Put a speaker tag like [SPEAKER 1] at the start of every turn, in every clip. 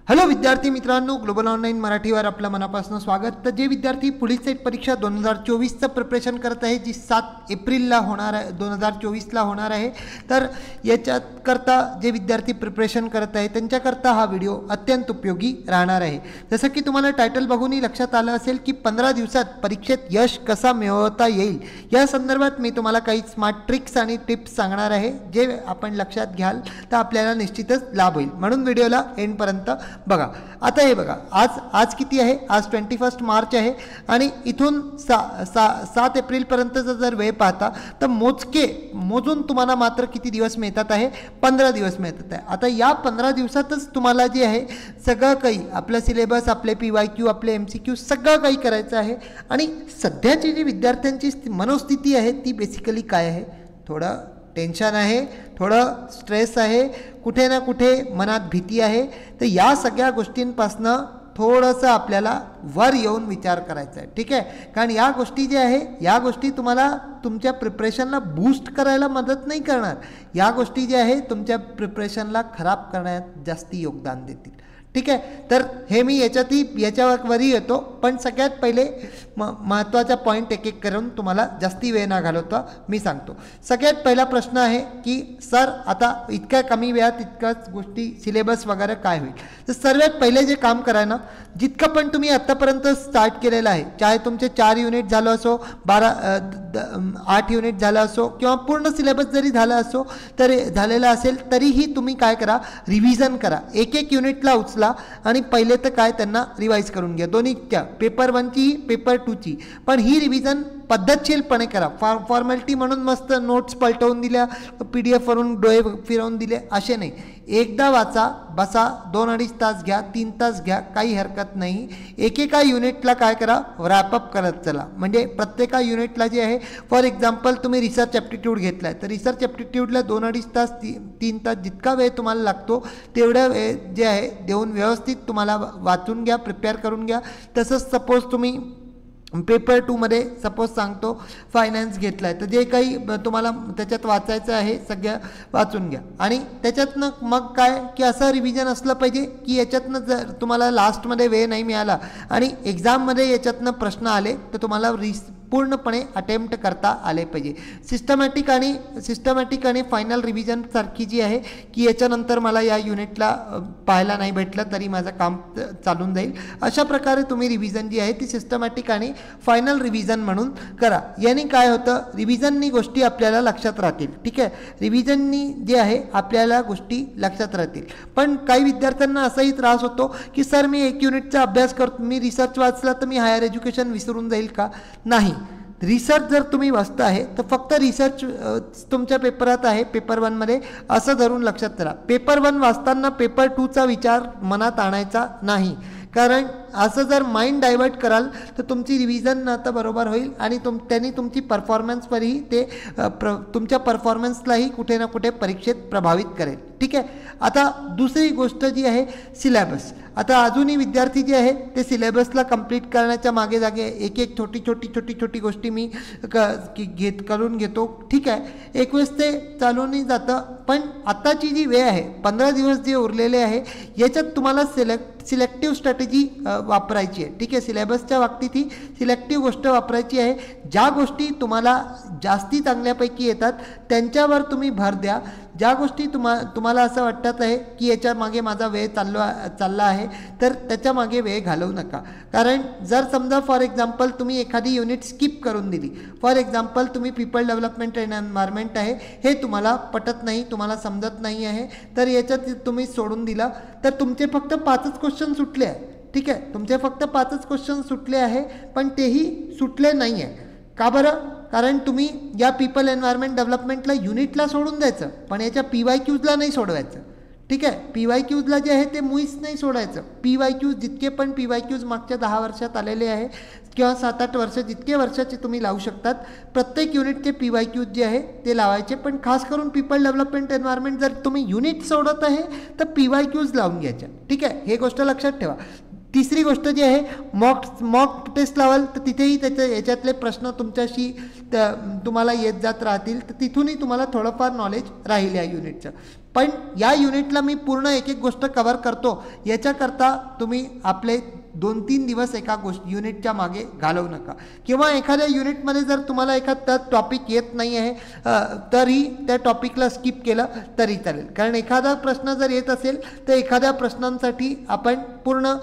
[SPEAKER 1] Hello विद्यार्थी मित्रांनो, global online मराठीवर आपलं मनापासून स्वागत. तर जे विद्यार्थी पुढील सेट परीक्षा 2024चं प्रिपरेशन करत आहे, जी 7 एप्रिलला होणार आहे, 2024ला होणार आहे, तर याच्याकरता जे विद्यार्थी प्रिपरेशन करत आहे त्यांच्याकरता हा व्हिडिओ अत्यंत उपयोगी राहणार आहे. जसं की तुम्हाला टायटल बघूनही लक्षात आलं असेल की 15 दिवसात परीक्षेत यश कसा मिळवता येईल या संदर्भात मी तुम्हाला काही स्मार्ट ट्रिक्स आणि टिप्स सांगणार आहे, जे आपण लक्षात घ्याल तर आपल्याला निश्चितच लाभ होईल. म्हणून व्हिडिओला एंडपर्यंत बघा. आता हे बघा, आज किती आहे? आज 21 मार्च आहे आणि इथून 7 एप्रिलपर्यंतचा जर वेळ पाहता तर मोजून तुम्हाला मात्र किती दिवस मिळतात आहे? 15 दिवस मिळतात आहे. आता या 15 दिवसातच तुम्हाला जे आहे सगळं काही आपलं सिलेबस, आपले PYQ, आपले MCQ सगळं काही करायचं आहे. आणि सध्याची जी विद्यार्थ्यांची मनोस्थिती आहे ती बेसिकली काय आहे? थोडं टेन्शन आहे, थोडं स्ट्रेस आहे, कुठे ना कुठे मनात भीती आहे. तर या सगळ्या गोष्टींपासनं थोडंसं आपल्याला वर येऊन विचार करायचा आहे, ठीक आहे? कारण या गोष्टी ज्या आहे या गोष्टी तुम्हाला तुमच्या प्रिपरेशनला बूस्ट करायला मदत नाही करणार. या गोष्टी ज्या आहे तुमच्या प्रिपरेशनला खराब करण्यात जास्ती योगदान देतील, ठीक आहे? तर हे मी याच्यावरही येतो, पण सगळ्यात पहिले महत्त्वाचा पॉईंट एक एक करून तुम्हाला जास्ती वेळ न घालवता मी सांगतो. सगळ्यात पहिला प्रश्न आहे की सर आता इतक्या कमी वेळात इतक्याच गोष्टी सिलेबस वगैरे काय होईल? तर सर्वात पहिले जे काम करा ना, जितकं पण तुम्ही आत्तापर्यंत स्टार्ट केलेलं आहे, चाहे तुमचे 4 युनिट झालं असो, 8 युनिट झालं असो किंवा पूर्ण सिलेबस जरी झाला असो तर झालेला असेल तरीही तुम्ही काय करा, रिव्हिजन करा. एक युनिटला उचला आणि पहिले तर काय त्यांना रिवाईज करून घ्या, दोन्हीच्या, पेपर 1ची पेपर 2ची. पण ही रिव्हिजन पद्धतशीरपणे करा. फॉर्मॅलिटी म्हणून मस्त नोट्स पलटवून दिल्या, PDF वरून डोळे फिरवून दिले असे नाही. एकदा वाचा, बसा, 2-2.5 तास घ्या, 3 तास घ्या, काही हरकत नाही. एकेका युनिटला काय करा, रॅपअप करत चला. म्हणजे प्रत्येका युनिटला जे आहे, फॉर एक्झाम्पल तुम्ही रिसर्च ॲप्टिट्यूड घेतला आहे तर रिसर्च ॲप्टिट्यूडला 2-2.5 तास 3 तास जितका वेळ तुम्हाला लागतो तेवढा वेळ जे आहे देऊन व्यवस्थित तुम्हाला वाचून घ्या, प्रिपेअर करून घ्या. तसंच सपोज तुम्ही पेपर 2मध्ये सपोज सांगतो फायनान्स घेतला आहे तर जे काही तुम्हाला त्याच्यात वाचायचं आहे सगळं वाचून घ्या. आणि त्याच्यातनं मग काय की असं रिव्हिजन असलं पाहिजे की याच्यातनं जर तुम्हाला लास्टमध्ये वेळ नाही मिळाला आणि एक्झाममध्ये याच्यातनं प्रश्न आले तर तुम्हाला पूर्णपणे अटेम्प्ट करता आले पाहिजे. सिस्टमॅटिक आणि फायनल रिव्हिजनसारखी जी आहे की याच्यानंतर मला या युनिटला पाहायला नाही भेटलं तरी माझं काम चालून जाईल, अशा प्रकारे तुम्ही रिव्हिजन जी आहे ती सिस्टमॅटिक आणि फायनल रिव्हिजन म्हणून करा. याने काय होतं, रिव्हिजननी गोष्टी आपल्याला लक्षात राहतील, ठीक आहे? रिव्हिजननी जे आहे आपल्याला गोष्टी लक्षात राहतील. पण काही विद्यार्थ्यांना असाही त्रास होतो की सर मी 1 युनिटचा अभ्यास करतो, मी रिसर्च वाचला तर मी हायर एज्युकेशन विसरून जाईल का? नाही. रिसर्च जर तुम्ही वाचता आहे तर फक्त रिसर्च तुमच्या पेपरात आहे, पेपर 1मध्ये, असं धरून लक्षात करा. पेपर 1 वाचताना पेपर 2चा विचार मनात आणायचा नाही. कारण असं जर माइंड डायवर्ट कराल तर तुमची रिव्हिजन ना तर बरोबर होईल आणि त्यांनी तुमची परफॉर्मन्सवरही ते तुमच्या परफॉर्मन्सलाही कुठे ना कुठे परीक्षेत प्रभावित करेल, ठीक आहे? आता दुसरी गोष्ट जी आहे सिलेबस. आता अजूनही विद्यार्थी जे आहे ते सिलेबसला कंप्लीट करण्याच्या मागे जागे एक छोटी गोष्टी मी करून घेतो, ठीक आहे? एक वेळेस ते चालूनही जातं. पण आत्ताची जी वेळ आहे, 15 दिवस जे उरलेले आहे, याच्यात तुम्हाला सिलेक्टिव्ह स्ट्रॅटेजी वापरायची आहे, ठीक आहे? सिलेबसच्या बाबतीत ही सिलेक्टिव्ह गोष्ट वापरायची आहे. ज्या गोष्टी तुम्हाला जास्ती चांगल्यापैकी येतात त्यांच्यावर तुम्ही भर द्या. ज्या गोष्टी तुम्हाला असं वाटत आहे की याच्या मागे माझा वेळ चालला आहे तर त्याच्या मागे वेळ घालवू नका. कारण जर समजा फॉर एक्झाम्पल तुम्ही एखादी युनिट स्किप करून दिली, फॉर एक्झाम्पल तुम्ही पीपल डेव्हलपमेंट अँड एन्व्हायरमेंट आहे, हे तुम्हाला पटत नाही, तुम्हाला समजत नाही आहे, तर याच्यात तुम्ही सोडून दिला तर तुमचे फक्त 5च क्वेश्चन सुटले आहे, ठीक आहे? तुमचे फक्त 5च क्वेश्चन सुटले आहे, पण तेही सुटले नाही आहे. का बरं? कारण तुम्ही या पीपल एन्व्हायरमेंट डेव्हलपमेंटला युनिटला सोडून द्यायचं, पण याच्या PYQजला नाही सोडवायचं, ठीक आहे? PYQजला जे आहे ते मुळीच नाही सोडायचं. PYQज जितके पण PYQज मागच्या 10 वर्षात आलेले आहे किंवा 7-8 वर्ष, जितके वर्षाचे तुम्ही लावू शकतात, प्रत्येक युनिटचे PYQज जे आहे ते लावायचे. पण खास करून पीपल डेव्हलपमेंट एन्व्हायरमेंट जर तुम्ही युनिट सोडत आहे तर PYQज लावून घ्यायच्या, ठीक आहे? हे गोष्ट लक्षात ठेवा. तिसरी गोष्ट जी आहे, मॉक टेस्ट लावाल तर तिथेही याच्यातले प्रश्न तुम्हाला येत जात राहतील, तर तिथूनही तुम्हाला थोडंफार नॉलेज राहील या युनिटचं. पण या युनिटला मी पूर्ण एक एक गोष्ट कव्हर करतो, याच्याकरता तुम्ही आपले 2-3 दिवस एका युनिटच्या मागे घालवू नका. किंवा एखाद्या युनिटमध्ये जर तुम्हाला एखादा टॉपिक येत नाही आहे तरी त्या टॉपिकला स्किप केलं तरी चालेल. कारण एखादा प्रश्न जर येत असेल तर एखाद्या प्रश्नांसाठी आपण पूर्ण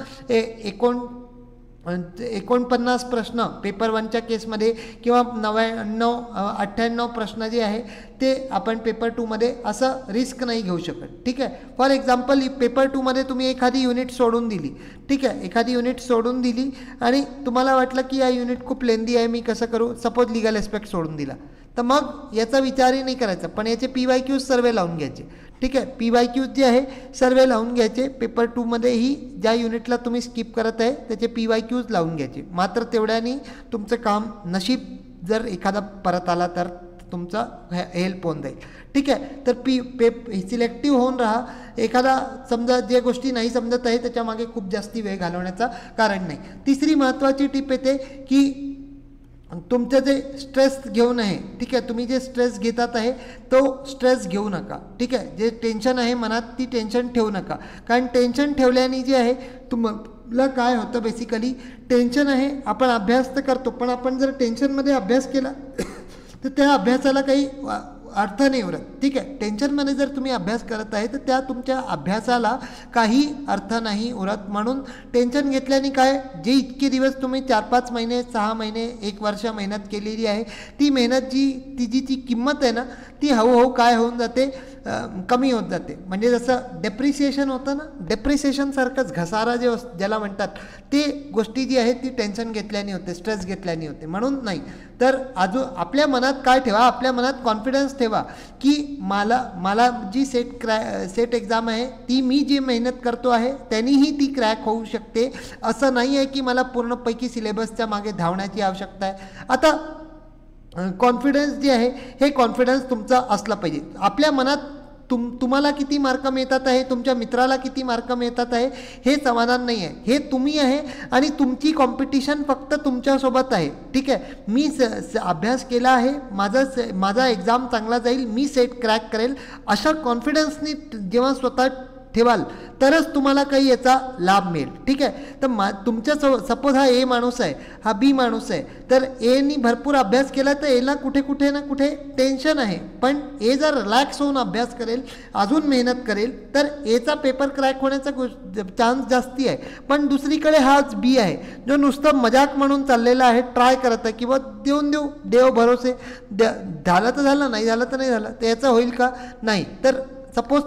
[SPEAKER 1] 49 प्रश्न पेपर 1च्या केसमध्ये किंवा 98 प्रश्न जे आहे ते आपण पेपर 2मध्ये असं रिस्क नाही घेऊ शकत. ठीक आहे. फॉर एक्झाम्पल पेपर 2मध्ये तुम्ही एखादी युनिट सोडून दिली, ठीक आहे, एखादी युनिट सोडून दिली आणि तुम्हाला वाटलं की या युनिट खूप लेंदी आहे, मी कसं करू, सपोज लिगल एस्पेक्ट सोडून दिला, तर मग याचा विचारही नाही करायचा, पण याचे PYQ सर्वे लावून घ्यायचे. ठीक आहे. PYQ जे आहे सर्वे लावून घ्यायचे. पेपर 2मध्येही ज्या युनिटला तुम्ही स्किप करत आहे त्याचे PYQs लावून घ्यायचे. मात्र तेवढ्याने तुमचं काम, नशीब जर एखादा परत आला तर तुमचा हेल्प होऊन जाईल. ठीक आहे. तर सिलेक्टिव्ह होऊन राहा. एखादा समजा जे गोष्टी नाही समजत आहे त्याच्यामागे खूप जास्ती वेळ घालवण्याचा कारण नाही. तिसरी महत्त्वाची टिप येते की तुमचं जे स्ट्रेस घेऊ नये. ठीक आहे. तुम्ही जे स्ट्रेस घेतात आहे तो स्ट्रेस घेऊ नका. ठीक आहे. जे टेन्शन आहे मनात ती टेन्शन ठेवू नका. कारण टेन्शन ठेवल्याने जे आहे तुम्हाला काय होतं, बेसिकली टेन्शन आहे, आपण अभ्यास तर करतो पण आपण जर टेन्शनमध्ये अभ्यास केला तर त्या अभ्यासाला काही अर्थ नाही उरत. ठीक आहे. टेन्शनमध्ये जर तुम्ही अभ्यास करत आहे तर त्या तुमच्या अभ्यासाला काही अर्थ नाही उरत. म्हणून टेन्शन घेतल्याने काय, जे इतके दिवस तुम्ही 4-5 महिने 6 महिने 1 वर्ष मेहनत केलेली आहे ती मेहनत तिची किंमत आहे ना, ती हळूहळू काय होऊन जाते, कमी होत जाते. म्हणजे जसं डेप्रिसिएशन होतं ना, डेप्रिसिएशनसारखंच घसारा ज्याला म्हणतात ते गोष्टी जी आहेत ती टेन्शन घेतल्याने होते, स्ट्रेस घेतल्याने होते. म्हणून नाही तर आपल्या मनात काय ठेवा, आपल्या मनात कॉन्फिडन्स ठेवा की मला जी सेट एक्झाम आहे ती मी जी मेहनत करतो आहे त्यांनीही ती क्रॅक होऊ शकते. असं नाही आहे की मला पूर्णपैकी सिलेबसच्या मागे धावण्याची आवश्यकता आहे. आता कॉन्फिडन्स जे आहे हे कॉन्फिडन्स तुमचा असला पाहिजे. आपल्या मनात तुम्हाला किती मार्क मिळतात आहे, तुमच्या मित्राला किती मार्क मिळतात आहे हे समाधान नाही आहे, हे तुम्ही आहे आणि तुमची कॉम्पिटिशन फक्त तुमच्यासोबत आहे. ठीक आहे. मी अभ्यास केला आहे, माझा एक्झाम चांगला जाईल, मी सेट क्रॅक करेल, अशा कॉन्फिडन्सनी जेव्हा स्वतः ठेवाल तरच तुम्हाला काही याचा लाभ मिळेल. ठीक आहे. तर तुमच्या सपोज हा ए माणूस आहे, हा बी माणूस आहे, तर एनी भरपूर अभ्यास केला तर एला कुठे ना कुठे टेन्शन आहे, पण ए जर रिलॅक्स होऊन अभ्यास करेल, अजून मेहनत करेल तर एचा पेपर क्रॅक होण्याचा चान्स जास्ती आहे. पण दुसरीकडे हाच बी आहे जो नुसतं मजाक म्हणून चाललेला आहे, ट्राय करत आहे किंवा देऊ देव भरोसे, झालं तर झालं, नाही झालं तर नाही झालं, तर याचं होईल का, नाही. तर सपोज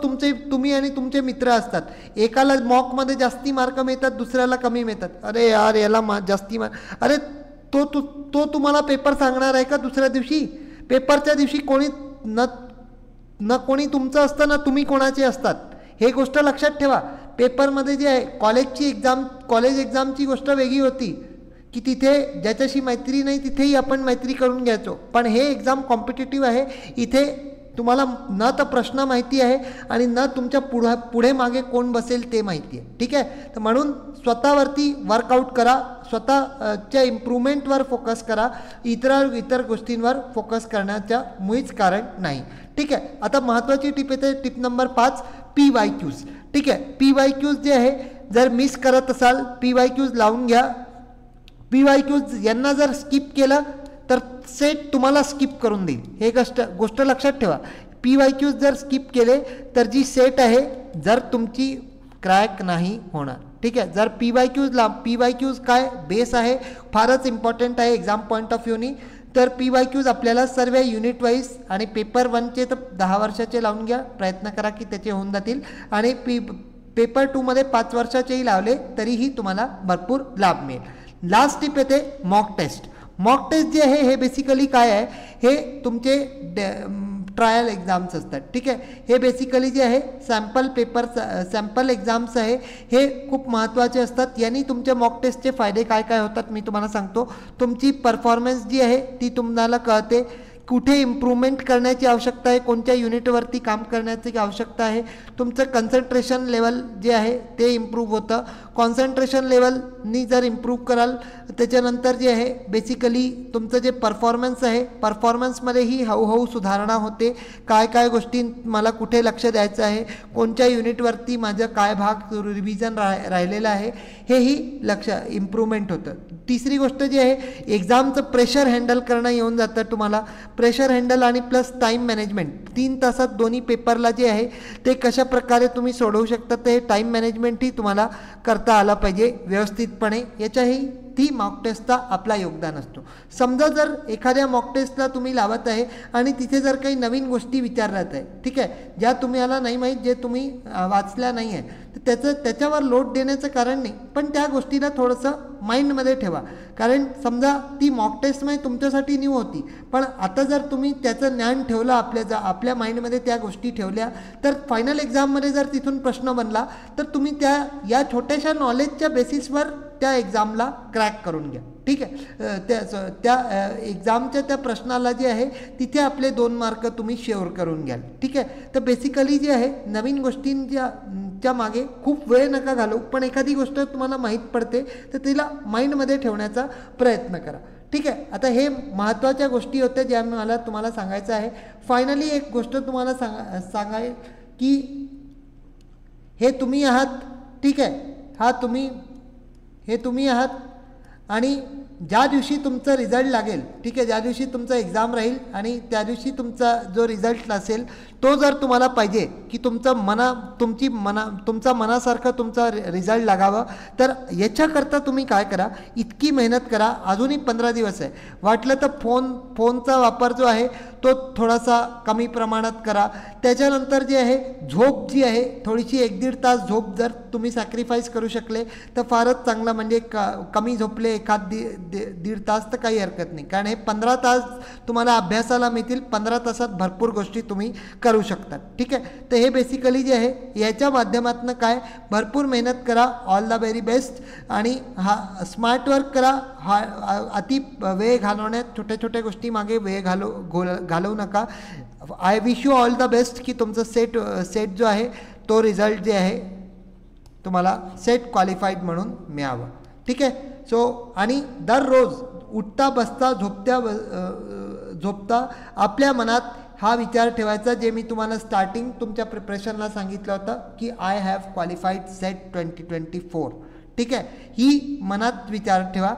[SPEAKER 1] तुम्ही आणि तुमचे मित्र असतात, एकाला मॉकमध्ये जास्ती मार्क मिळतात, दुसऱ्याला कमी मिळतात. अरे यार याला जास्ती अरे तो तुम्हाला पेपर सांगणार आहे का दुसऱ्या दिवशी? पेपरच्या दिवशी कोणी न कोणी तुमचं असतं ना तुम्ही कोणाचे असतात, हे गोष्ट लक्षात ठेवा. पेपरमध्ये जे आहे कॉलेज एक्झामची गोष्ट वेगळी होती की तिथे ज्याच्याशी मैत्री नाही तिथेही आपण मैत्री करून घ्यायचो, पण हे एक्झाम कॉम्पिटिटिव्ह आहे. इथे तुम्हाला न तर प्रश्न माहिती आहे आणि न तुमच्या पुढे मागे कोण बसेल ते माहिती आहे. ठीक आहे. तर म्हणून स्वतःवरती वर्कआउट करा, स्वतःच्या इम्प्रूव्हमेंटवर फोकस करा, इतर गोष्टींवर फोकस करण्याच्या मुळीच कारण नाही. ठीक आहे. आता महत्त्वाची टिप येते, टिप नंबर 5, PYQs. ठीक आहे. PYQs जे आहे जर मिस करत असाल PYQs लावून घ्या. PYQs यांना जर स्किप केलं तर सेट तुम्हाला स्किप करून देईल, हे गोष्ट लक्षात ठेवा. PYQs जर स्किप केले तर जी सेट आहे जर तुमची क्रॅक नाही होणार. ठीक आहे. जर PYQs काय बेस आहे, फारच इम्पॉर्टंट आहे एक्झाम पॉईंट ऑफ व्ह्यूनी. तर PYQs आपल्याला सर्व युनिट वाईज आणि पेपर 1चे तर 10 वर्षाचे लावून घ्या, प्रयत्न करा की त्याचे होऊन जातील. आणि पेपर 2मध्ये 5 वर्षाचेही लावले तरीही तुम्हाला भरपूर लाभ मिळेल. लास्ट टिप येते मॉक टेस्ट. मॉक टेस्ट जे आहे हे बेसिकली काय आहे, हे तुमचे ट्रायल एक्झाम्स असतात. ठीक आहे. हे बेसिकली जे आहे सॅम्पल एक्झाम्स आहे, हे खूप महत्त्वाचे असतात. यांनी तुमच्या मॉक टेस्टचे फायदे काय काय होतात मी तुम्हाला सांगतो. तुमची परफॉर्मन्स जी आहे ती तुम्हाला कळते कुठे इम्प्रूव्हमेंट करण्याची आवश्यकता आहे, कोणत्या युनिटवरती काम करण्याची आवश्यकता आहे. तुमचं कन्सन्ट्रेशन लेवल जे आहे ते इम्प्रूव्ह होतं. कॉन्सन्ट्रेशन लेवलनी जर इम्प्रूव्ह कराल त्याच्यानंतर जे आहे बेसिकली तुमचं जे परफॉर्मन्स आहे परफॉर्मन्समध्येही हळूहळू सुधारणा होते. काय काय गोष्टी मला कुठे लक्ष द्यायचं आहे, कोणत्या युनिटवरती माझं काय भाग रिव्हिजन राहिलेलं आहे हेही लक्ष इम्प्रूव्हमेंट होतं. तिसरी गोष्ट जी आहे एक्झामचं प्रेशर हँडल करणं येऊन जातं तुम्हाला. प्रेशर हँडल आणि प्लस टाईम मॅनेजमेंट 3 तासात दोन्ही पेपरला जे आहे ते कशा प्रकारे तुम्ही सोडवू शकता ते टाईम मॅनेजमेंटही तुम्हाला करता आलं पाहिजे व्यवस्थितपणे. याच्याही ती मॉक टेस्टचा आपला योगदान असतो. समजा जर एखाद्या मॉक टेस्टला तुम्ही लावत आहे आणि तिथे जर काही नवीन गोष्टी विचारल्यात आहे, ठीक आहे, ज्या तुम्हाला नाही माहीत, जे तुम्ही वाचल्या नाही आहे, तर त्याच्यावर लोड देण्याचं कारण नाही, पण त्या गोष्टीला थोडंसं माइंडमध्ये ठेवा. कारण समजा ती मॉक टेस्टमध्ये तुमच्यासाठी न्यू होती, पण आता जर तुम्ही त्याचं ज्ञान ठेवलं आपल्या माइंडमध्ये त्या गोष्टी ठेवल्या तर फायनल एक्झाममध्ये जर तिथून प्रश्न बनला तर तुम्ही या छोट्याशा नॉलेजच्या बेसिसवर त्या एक्झामला क्रॅक करून घ्या. ठीक आहे, त्या एक्झामच्या त्या प्रश्नाला जे आहे तिथे आपले 2 मार्क तुम्ही शेअर करून घ्याल. ठीक आहे, तर बेसिकली जे आहे नवीन गोष्टींच्या मागे खूप वेळ नका घालवू, पण एखादी गोष्ट तुम्हाला माहीत पडते तर तिला माइंडमध्ये ठेवण्याचा प्रयत्न करा. ठीक आहे, आता हे महत्त्वाच्या गोष्टी होत्या ज्या मला तुम्हाला सांगायचं आहे. फायनली एक गोष्ट तुम्हाला सांगाय की हे तुम्ही आहात. ठीक आहे, हे तुम्ही आहात आणि ज्या दिवशी तुमचा रिझल्ट लागेल, ठीक आहे, ज्या दिवशी तुमचा एक्झाम राहील आणि त्या दिवशी तुमचा जो रिझल्ट असेल तो जर तुम्हाला पाहिजे की तुमचा मनासारखं तुमचा रिझल्ट लागावा, तर याच्याकरता तुम्ही काय करा, इतकी मेहनत करा. अजूनही 15 दिवस आहे. वाटलं तर फोनचा वापर जो आहे तो थोडासा कमी प्रमाणात करा. त्याच्यानंतर जे आहे झोप जी आहे थोडीशी 1-1.5 तास झोप जर तुम्ही सॅक्रिफाईस करू शकले तर फारच चांगलं. म्हणजे कमी झोपले 1-1.5 तास तर काही हरकत नाही, कारण हे 15 तास तुम्हाला अभ्यासाला मिळतील. 15 तासात भरपूर गोष्टी तुम्ही करू शकतात. ठीक आहे, तर हे बेसिकली जे आहे याच्या माध्यमातून काय भरपूर मेहनत करा. All the very best. आणि स्मार्ट वर्क करा. अति वेळ घालवण्यात छोट्या छोट्या गोष्टी मागे वेळ घालवू नका. I wish you all the best की तुमचं सेट जो आहे तो रिझल्ट जे आहे तुम्हाला सेट क्वालिफाईड म्हणून मिळावं. ठीक आहे, सो आणि दररोज उठता बसता झोपता आपल्या मनात हा विचार ठेवायचा, जे मी तुम्हाला स्टार्टिंग तुमच्या प्रिपरेशनला सांगितलं होतं की आय हॅव क्वालिफाईड सेट 2024. ठीक आहे, ही मनात विचार ठेवा.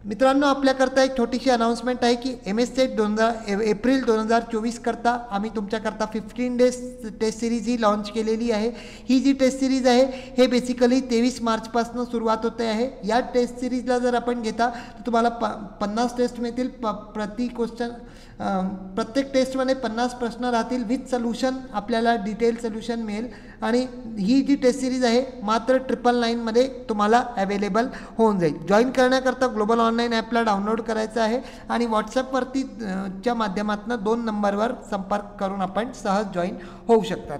[SPEAKER 1] मित्रांनो, आपल्याकरता एक छोटीशी अनाउन्समेंट आहे की MS सेट एप्रिल 2024 करता आम्ही तुमच्याकरता 15 डेज टेस्ट सिरीज ही लॉन्च केलेली आहे. ही जी टेस्ट सिरीज आहे हे बेसिकली 23 मार्चपासून सुरुवात होते आहे. या टेस्ट सिरीजला जर आपण घेता तर तुम्हाला 50 टेस्ट मिळतील. प्रत्येक टेस्टमध्ये 50 प्रश्न राहतील विथ सोल्युशन. आपल्याला डिटेल सोल्युशन मिळेल आणि ही जी टेस्ट सिरीज आहे मात्र 999मध्ये तुम्हाला अवेलेबल होऊन जाईल. जॉईन करण्याकरता ग्लोबल ऑनलाईन ॲपला डाउनलोड करायचं आहे आणि व्हॉट्सअपवरती च्या माध्यमातून 2 नंबरवर संपर्क करून आपण सहज जॉईन होऊ शकतात.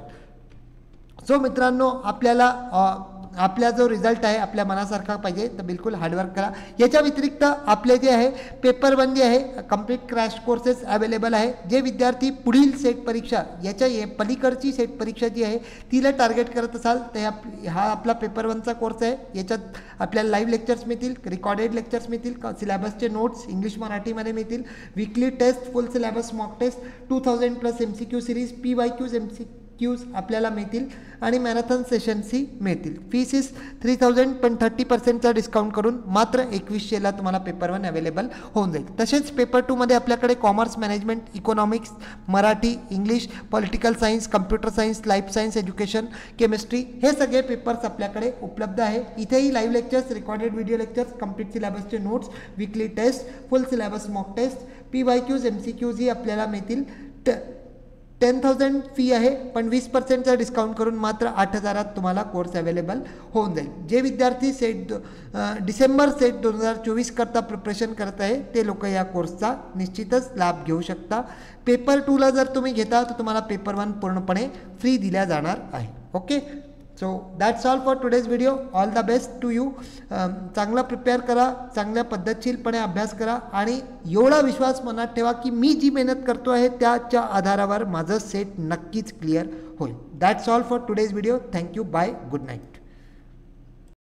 [SPEAKER 1] सो मित्रांनो, आपला जो रिझल्ट आहे आपल्या मनासारखा पाहिजे तर बिलकुल हार्डवर्क करा. याच्या व्यतिरिक्त आपले जे आहे पेपर 1 जे आहे कंप्लीट क्रॅश कोर्सेस अवेलेबल आहे. जे विद्यार्थी पुढील सेट परीक्षा याच्या पलीकडची सेट परीक्षा जी आहे तिला टार्गेट करत असाल तर हा आपला पेपर 1चा कोर्स आहे. याच्यात आपल्याला लाईव्ह लेक्चर्स मिळतील, रेकॉर्डेड लेक्चर्स मिळतील, सिलेबसचे नोट्स इंग्लिश मराठीमध्ये मिळतील, weekly test, full syllabus mock test, 2000+ MCQ series, PYQs MCQs आपल्याला मिळतील आणि मॅरेथॉन सेशन्सही मिळतील. फीस इज 3000, पण 30%चा डिस्काउंट करून मात्र 2100ला तुम्हाला पेपर 1 अवेलेबल होऊन जाईल. तसेच पेपर 2मध्ये आपल्याकडे commerce, management, economics, Marathi, English, political science, computer science, life science, education, chemistry हे सगळे पेपर्स आपल्याकडे उपलब्ध आहे. इथेही live lectures, recorded video lectures, complete सिलेबसचे notes, weekly test, full syllabus mock test, PYQs MCQs ही आपल्याला मिळतील. 10,000 फी आहे, पण 20%चा डिस्काउंट करून मात्र 8,000त तुम्हाला कोर्स अवेलेबल होऊन जाईल. जे विद्यार्थी डिसेंबर सेट 2024 करता प्रिपरेशन करत आहे ते लोक या कोर्सचा निश्चितच लाभ घेऊ शकता. पेपर 2ला जर तुम्ही घेता तर तुम्हाला पेपर 1 पूर्णपणे फ्री दिल्या जाणार आहे. Okay, so that's all for today's video. All the best to you. चांगला प्रिपेअर करा, चांगल्या पद्धतशीरपणे अभ्यास करा आणि एवढा विश्वास मनात ठेवा की मी जी मेहनत करतो आहे त्याच्या आधारावर माझं सेट नक्कीच क्लिअर होईल. That's all for today's video. Thank you. Bye. Good night.